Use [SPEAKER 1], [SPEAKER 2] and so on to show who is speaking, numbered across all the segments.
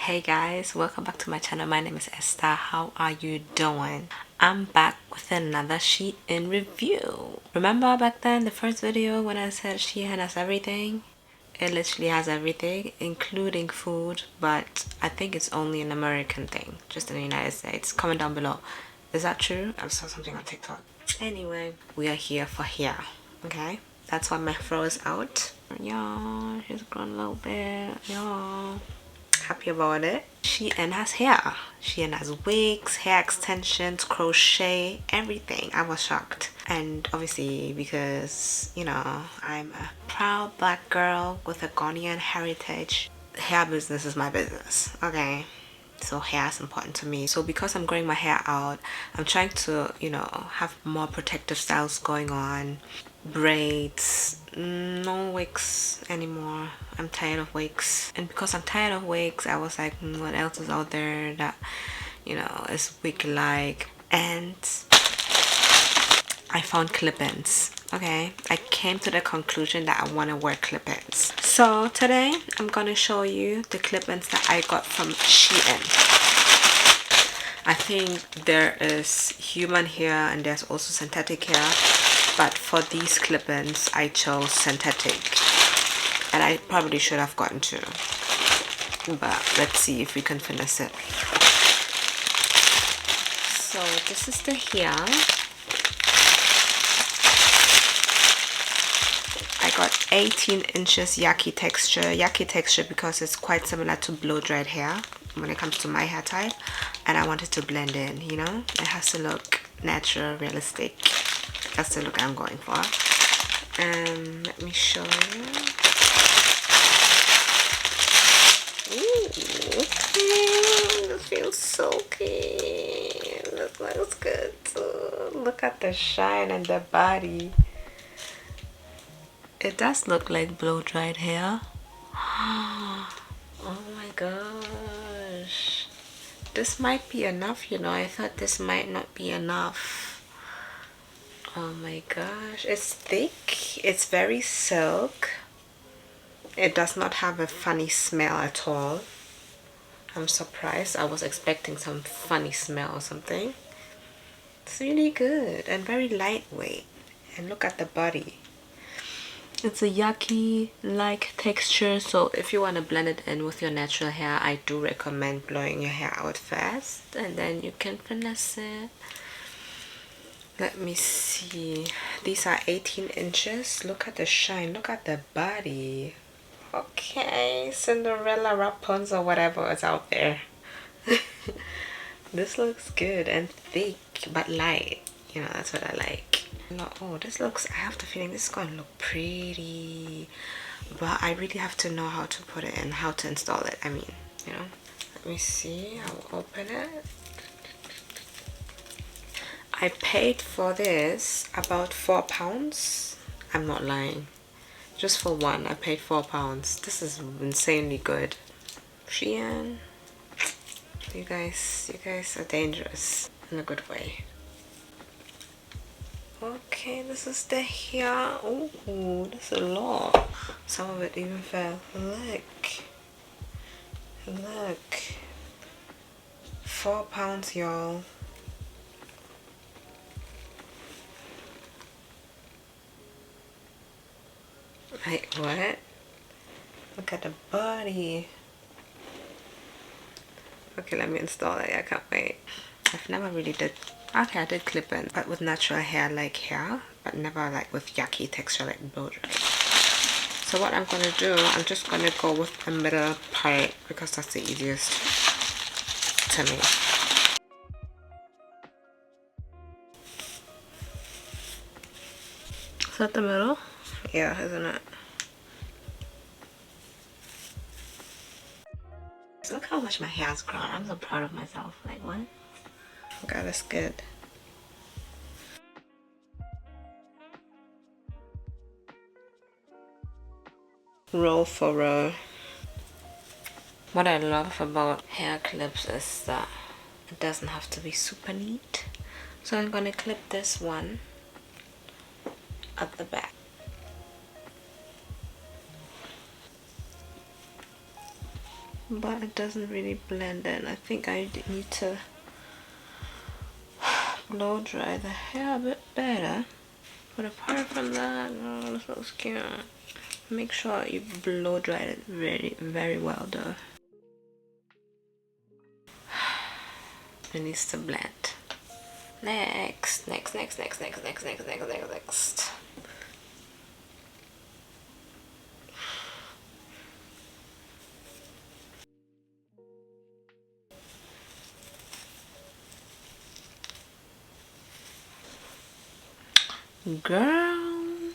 [SPEAKER 1] Hey guys, welcome back to my channel. My name is Esther. How are you doing? I'm back with another Shein review. Remember back then, the first video when I said Shein has everything? It literally has everything, including food, but I think it's only an American thing, just in the United States. Comment down below. Is that true? I saw something on TikTok. Anyway, we are here for hair, okay? That's why my fro is out. Yeah, she's grown a little bit. Yeah, happy about it. Shein has hair. Shein has wigs, hair extensions, crochet, everything. I was shocked. And obviously because, you know, I'm a proud black girl with a Ghanaian heritage, hair business is my business, okay? So hair is important to me. So because I'm growing my hair out, I'm trying to, you know, have more protective styles going on. Braids, no wigs anymore. I'm tired of wigs. And because I'm tired of wigs, I was like, what else is out there that, you know, is wig like? And I found clip-ins. Okay, I came to the conclusion that I want to wear clip-ins. So today I'm gonna show you the clip-ins that I got from Shein. I think there is human hair and there's also synthetic hair, but for these clip-ins I chose synthetic, and I probably should have gotten two, but let's see if we can finesse it. So this is the hair. I got 18 inches yaki texture because it's quite similar to blow dried hair when it comes to my hair type, and I want it to blend in, you know. It has to look natural, realistic. That's the look I'm going for. Let me show you. Ooh, okay. This feels so good. This looks good too. Look at the shine and the body. It does look like blow dried hair. Oh my gosh. This might be enough, you know. I thought this might not be enough. Oh my gosh. It's thick. It's very silk. It does not have a funny smell at all. I'm surprised. I was expecting some funny smell or something. It's really good and very lightweight. And look at the body. It's a yucky like texture, so if you want to blend it in with your natural hair, I do recommend blowing your hair out first and then you can finesse it. Let me see. These are 18 inches. Look at the shine. Look at the body. Okay, Cinderella, Rapunzel, whatever is out there. This looks good and thick but light. You know, that's what I like. Oh, this looks, I have the feeling this is going to look pretty, but I really have to know how to put it in, how to install it. I mean, you know. Let me see. I'll open it. I paid for this about £4. I'm not lying. Just for one, I paid £4. This is insanely good. Shein, you guys are dangerous in a good way. Okay, this is the hair. Oh, that's a lot. Some of it even fell. Look. £4, y'all. Wait, what? Look at the body. Okay, let me install it. I can't wait. I've never really did. Okay, I did clip in, but with natural hair like hair, but never like with yucky texture like blow dry. So what I'm gonna do, I'm just gonna go with the middle part because that's the easiest to me. Is that the middle? Yeah, isn't it? Look how much my hair has grown. I'm so proud of myself. Like, what? God, that's good. Roll for row. What I love about hair clips is that it doesn't have to be super neat. So I'm gonna clip this one at the back. but it doesn't really blend in. I think I need to blow dry the hair a bit better. But apart from that, oh, this looks cute. Make sure you blow dry it very well though. It needs to blend. Next. Girl,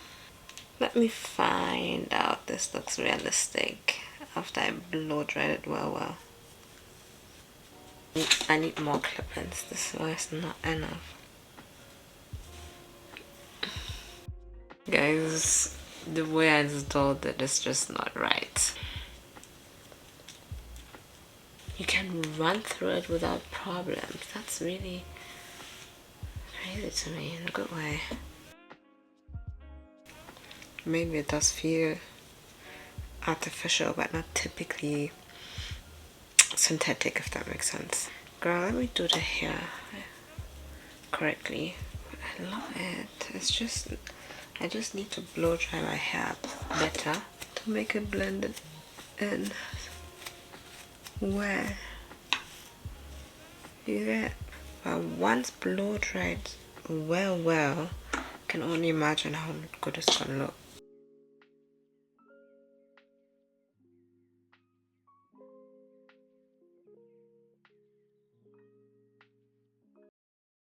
[SPEAKER 1] let me find out this looks realistic after I blow dried it well. I need more clip-ins. This was not enough. Guys, the way I installed it is just not right. You can run through it without problems. That's really crazy to me in a good way. Maybe it does feel artificial, but not typically synthetic, if that makes sense. Girl, let me do the hair correctly. I love it. It's just, I just need to blow dry my hair better to make it blend in. Where you get, but once blow dried well, can only imagine how good it's gonna look.